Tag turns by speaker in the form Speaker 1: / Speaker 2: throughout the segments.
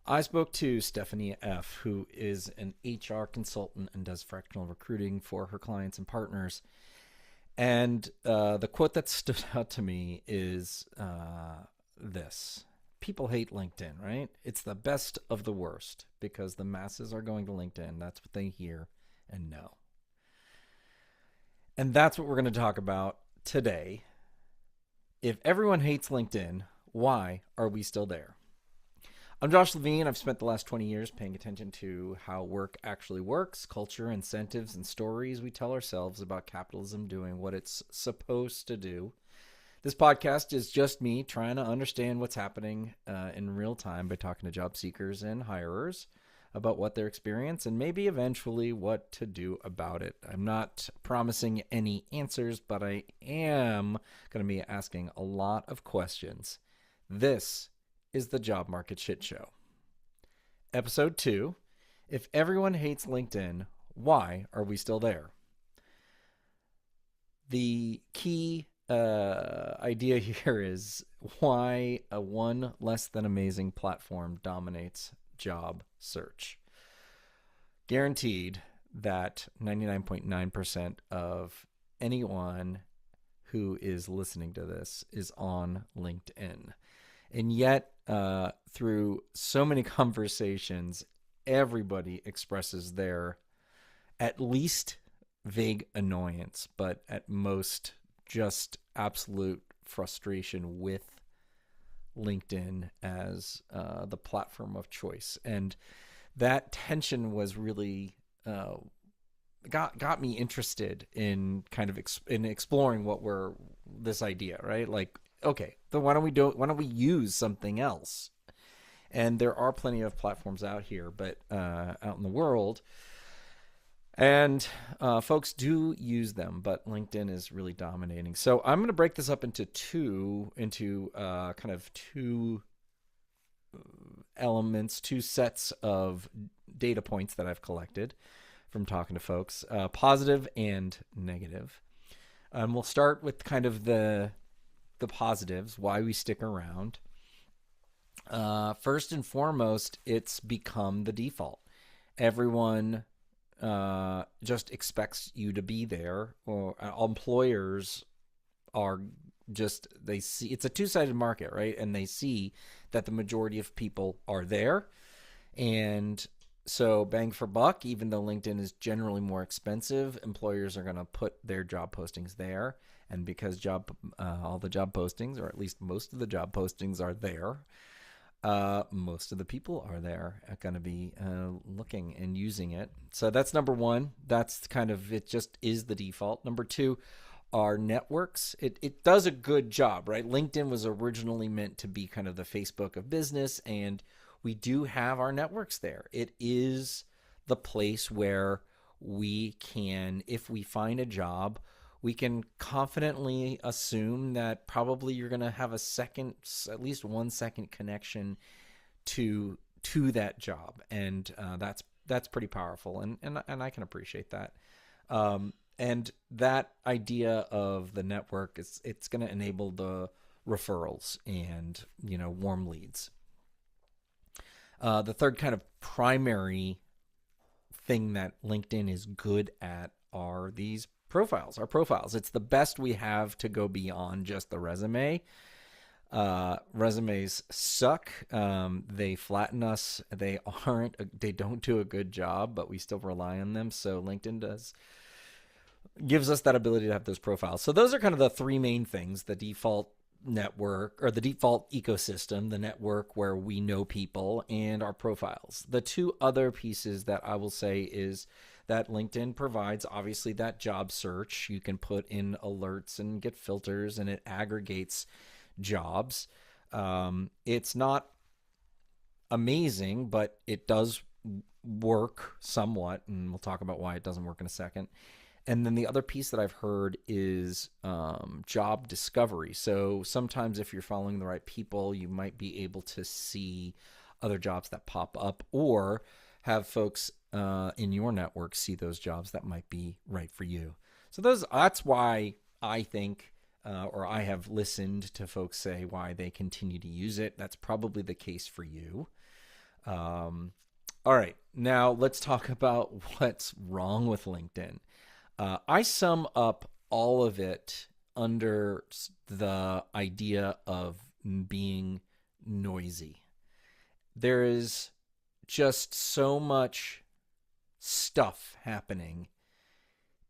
Speaker 1: I spoke to Stephanie F., who is an HR consultant and does fractional recruiting for her clients and partners. And the quote that stood out to me is this: people hate LinkedIn, right? It's the best of the worst because the masses are going to LinkedIn. That's what they hear and know. And that's what we're going to talk about today. If everyone hates LinkedIn, why are we still there? I'm Josh Levine. I've spent the last 20 years paying attention to how work actually works, culture, incentives, and stories we tell ourselves about capitalism doing what it's supposed to do. This podcast is just me trying to understand what's happening in real time by talking to job seekers and hirers about what their experience and maybe eventually what to do about it. I'm not promising any answers, but I am going to be asking a lot of questions. This is the Job Market Shit Show. Episode 2, if everyone hates LinkedIn, why are we still there? The key idea here is why a one less than amazing platform dominates job search. Guaranteed that 99.9% of anyone who is listening to this is on LinkedIn. And yet, through so many conversations, everybody expresses their at least vague annoyance, but at most just absolute frustration with LinkedIn as the platform of choice. And that tension was really got me interested in kind of in exploring this idea, right? Like, okay, then why don't we use something else? And there are plenty of platforms out here, but out in the world, and folks do use them, but LinkedIn is really dominating. So I'm going to break this up into two elements, two sets of data points that I've collected from talking to folks, positive and negative. We'll start with kind of the positives, why we stick around. First and foremost, it's become the default. Everyone just expects you to be there, or employers are just, they see it's a two-sided market, right? And they see that the majority of people are there. And so bang for buck, even though LinkedIn is generally more expensive, employers are going to put their job postings there. And because all the job postings, or at least most of the job postings are there, most of the people are there going to be looking and using it. So that's number one. That's kind of, it just is the default. Number two, our networks. It does a good job, right? LinkedIn was originally meant to be kind of the Facebook of business, and we do have our networks there. It is the place where we can, if we find a job, we can confidently assume that probably you're going to have at least 1 second connection to that job, and that's pretty powerful, and I can appreciate that. And that idea of the network it's going to enable the referrals and warm leads. The third kind of primary thing that LinkedIn is good at are these profiles, our profiles. It's the best we have to go beyond just the resume. Resumes suck. They flatten us. They don't do a good job, but we still rely on them. So LinkedIn gives us that ability to have those profiles. So those are kind of the three main things: the default network, or the default ecosystem, the network where we know people, and our profiles. The two other pieces that I will say is that LinkedIn provides, obviously, that job search. You can put in alerts and get filters, and it aggregates jobs. It's not amazing, but it does work somewhat, and we'll talk about why it doesn't work in a second. And then the other piece that I've heard is job discovery. So sometimes if you're following the right people, you might be able to see other jobs that pop up, or have folks in your network see those jobs that might be right for you. So that's why I think, or I have listened to folks say why they continue to use it. That's probably the case for you. Um, all right, now let's talk about what's wrong with LinkedIn. I sum up all of it under the idea of being noisy. There is just so much stuff happening,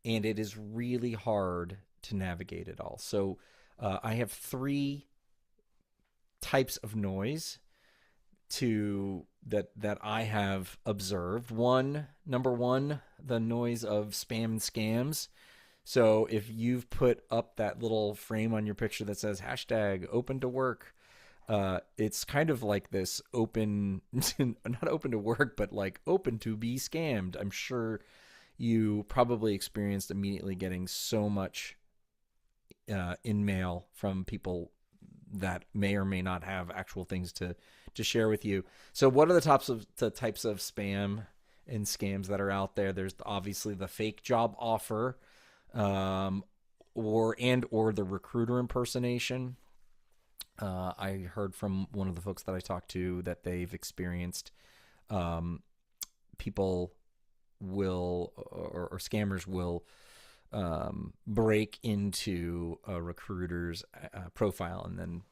Speaker 1: and it is really hard to navigate it all. So I have three types of noise to that I have observed. Number one, the noise of spam and scams. So if you've put up that little frame on your picture that says hashtag open to work, it's kind of like this open, not open to work, but like open to be scammed. I'm sure you probably experienced immediately getting so much in mail from people that may or may not have actual things to share with you. So what are the types of spam and scams that are out there? There's obviously the fake job offer, or the recruiter impersonation. I heard from one of the folks that I talked to that they've experienced people will or scammers will break into a recruiter's profile and then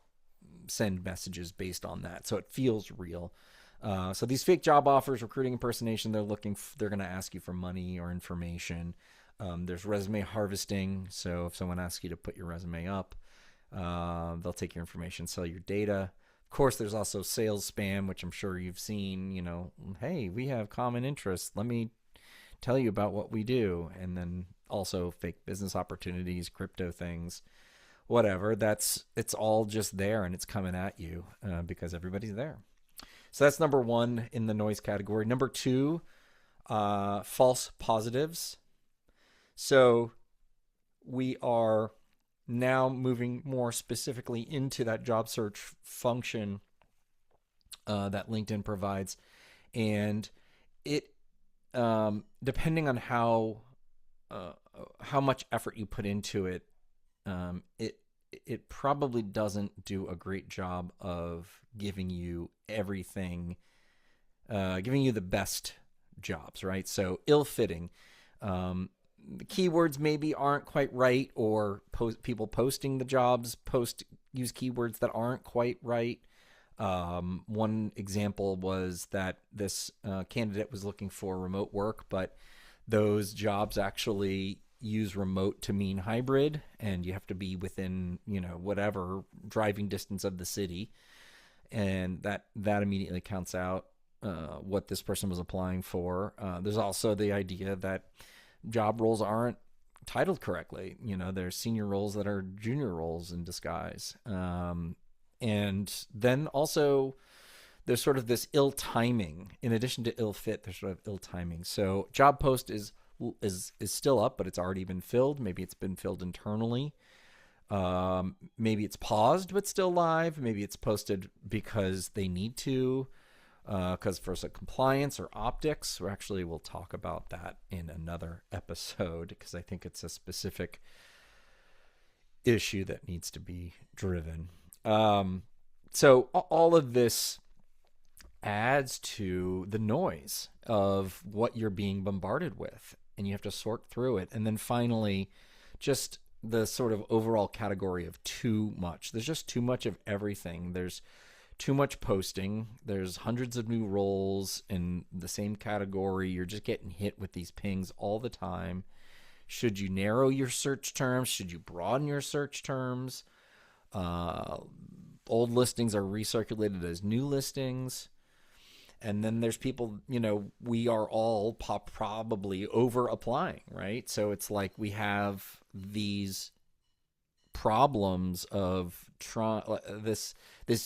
Speaker 1: send messages based on that. So it feels real. So these fake job offers, recruiting impersonation, they're going to ask you for money or information. There's resume harvesting. So if someone asks you to put your resume up, they'll take your information, sell your data. Of course, there's also sales spam, which I'm sure you've seen. Hey, we have common interests. Let me tell you about what we do. And then also fake business opportunities, crypto things, whatever. It's all just there, and it's coming at you because everybody's there. So that's number one in the noise category. Number two, false positives. So we are now moving more specifically into that job search function that LinkedIn provides. And it, depending on how much effort you put into it, it probably doesn't do a great job of giving you everything, giving you the best jobs, right? So ill-fitting. The keywords maybe aren't quite right, or people posting the jobs use keywords that aren't quite right. One example was that this candidate was looking for remote work, but those jobs actually use remote to mean hybrid, and you have to be within, whatever driving distance of the city. And that immediately counts out what this person was applying for. There's also the idea that job roles aren't titled correctly. There's senior roles that are junior roles in disguise. And then also there's sort of this ill timing. In addition to ill fit, there's sort of ill timing. So job post is still up, but it's already been filled. Maybe it's been filled internally. Maybe it's paused but still live. Maybe it's posted because they need to, because for some compliance or optics. We'll talk about that in another episode, because I think it's a specific issue that needs to be driven. So all of this adds to the noise of what you're being bombarded with, and you have to sort through it. And then finally, just the sort of overall category of too much. There's just too much of everything. There's too much posting. There's hundreds of new roles in the same category. You're just getting hit with these pings all the time. Should you narrow your search terms? Should you broaden your search terms? Old listings are recirculated as new listings. And then there's people, we are all probably over applying, right? So it's like we have these problems of this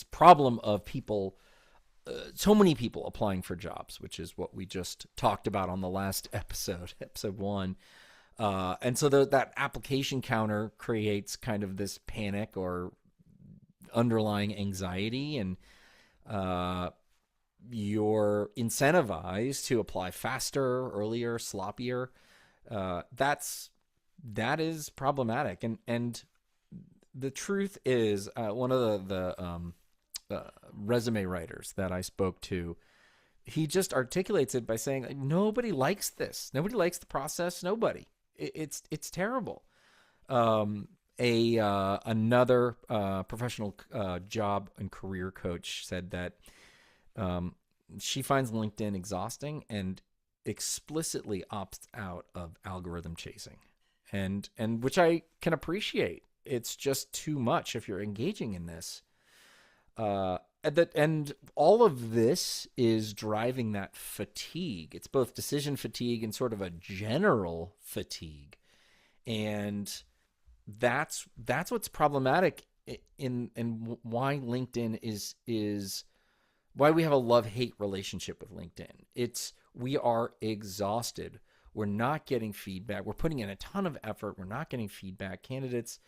Speaker 1: problem of people, so many people applying for jobs, which is what we just talked about on the last episode 1. And so that application counter creates kind of this panic or underlying anxiety, and you're incentivized to apply faster, earlier, sloppier. That is problematic. And the truth is, one of the resume writers that I spoke to he just articulates it by saying, like, nobody likes this. Nobody likes the process. Nobody. It's terrible. Um, a Another professional job and career coach said that um, she finds LinkedIn exhausting and explicitly opts out of algorithm chasing, and which I can appreciate. It's just too much if you're engaging in this. And all of this is driving that fatigue. It's both decision fatigue and sort of a general fatigue, and that's what's problematic in why LinkedIn is why we have a love-hate relationship with LinkedIn. It's we are exhausted. We're not getting feedback. We're putting in a ton of effort. We're not getting feedback. Candidates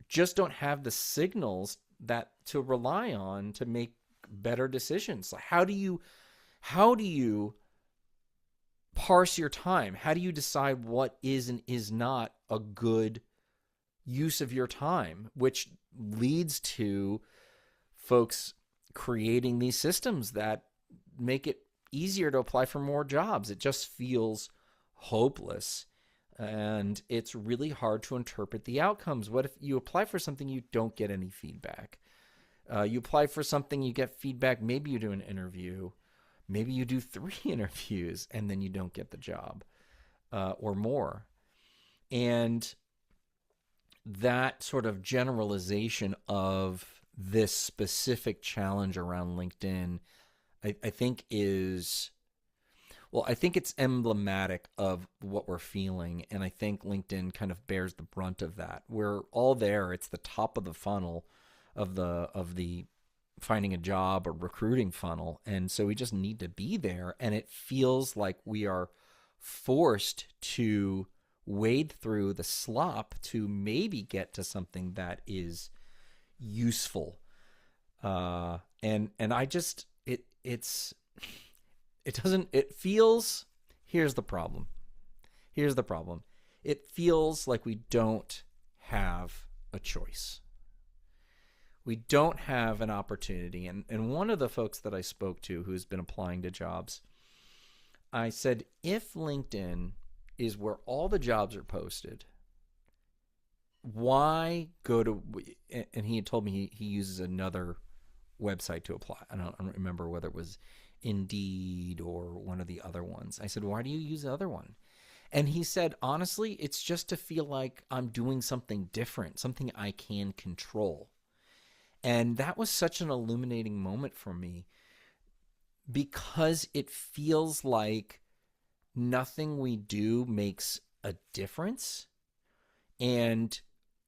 Speaker 1: just don't have the signals that to rely on to make better decisions. Like how do you parse your time? How do you decide what is and is not a good use of your time, which leads to folks creating these systems that make it easier to apply for more jobs. It just feels hopeless. And it's really hard to interpret the outcomes. What if you apply for something, you don't get any feedback? You apply for something, you get feedback. Maybe you do an interview. Maybe you do 3 interviews and then you don't get the job or more. And that sort of generalization of this specific challenge around LinkedIn, I think is, well, I think it's emblematic of what we're feeling. And I think LinkedIn kind of bears the brunt of that. We're all there. It's the top of the funnel of the finding a job or recruiting funnel. And so we just need to be there. And it feels like we are forced to wade through the slop to maybe get to something that is useful. And I just, it doesn't, it feels, here's the problem. Here's the problem. It feels like we don't have a choice. We don't have an opportunity. And one of the folks that I spoke to who's been applying to jobs, I said, if LinkedIn is where all the jobs are posted, why go to, and he had told me he uses another website to apply. I don't remember whether it was Indeed or one of the other ones. I said, why do you use the other one? And he said, honestly, it's just to feel like I'm doing something different, something I can control. And that was such an illuminating moment for me because it feels like nothing we do makes a difference. And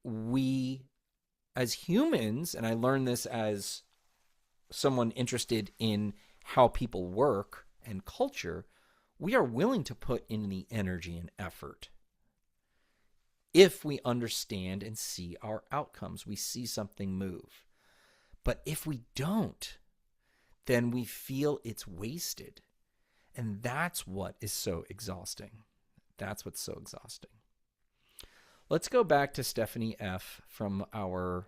Speaker 1: we, as humans, and I learned this as someone interested in how people work and culture, we are willing to put in the energy and effort if we understand and see our outcomes. We see something move. But if we don't, then we feel it's wasted. And that's what is so exhausting. That's what's so exhausting. Let's go back to Stephanie F. from our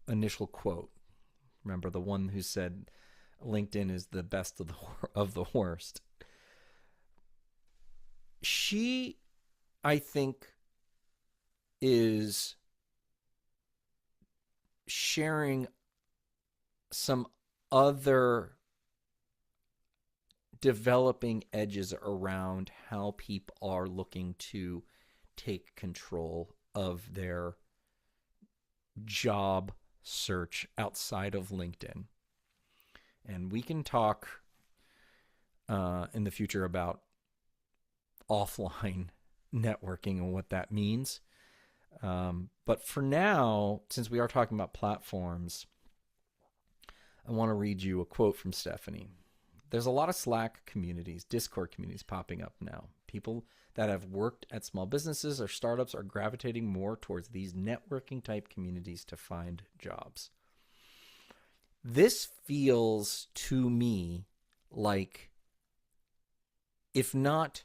Speaker 1: initial quote. Remember the one who said LinkedIn is the best of the worst. She, I think, is sharing some other developing edges around how people are looking to take control of their job search outside of LinkedIn. And we can talk in the future about offline networking and what that means. But for now, since we are talking about platforms, I want to read you a quote from Stephanie. There's a lot of Slack communities, Discord communities popping up now. People that have worked at small businesses or startups are gravitating more towards these networking type communities to find jobs. This feels to me like, if not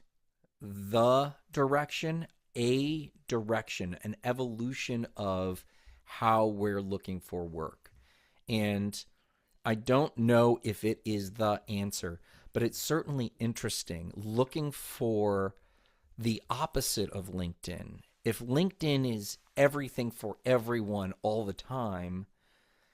Speaker 1: the direction, a direction, an evolution of how we're looking for work. And I don't know if it is the answer, but it's certainly interesting looking for the opposite of LinkedIn. If LinkedIn is everything for everyone all the time,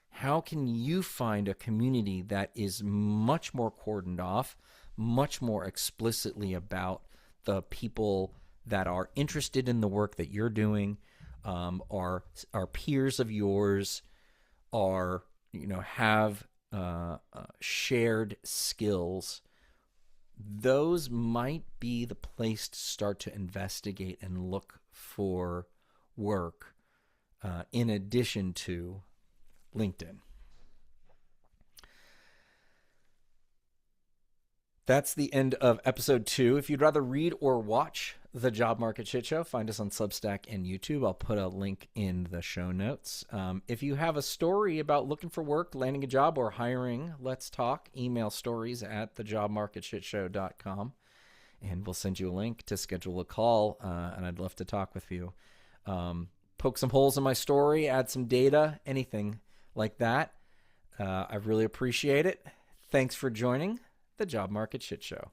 Speaker 1: how can you find a community that is much more cordoned off, much more explicitly about the people that are interested in the work that you're doing, are peers of yours, are have shared skills? Those might be the place to start to investigate and look for work in addition to LinkedIn. That's the end of episode 2. If you'd rather read or watch the Job Market Shit Show, find us on Substack and YouTube. I'll put a link in the show notes. If you have a story about looking for work, landing a job, or hiring, let's talk. Email stories@thejobmarketshitshow.com, and we'll send you a link to schedule a call, and I'd love to talk with you. Poke some holes in my story, add some data, anything like that. I really appreciate it. Thanks for joining the Job Market Shit Show.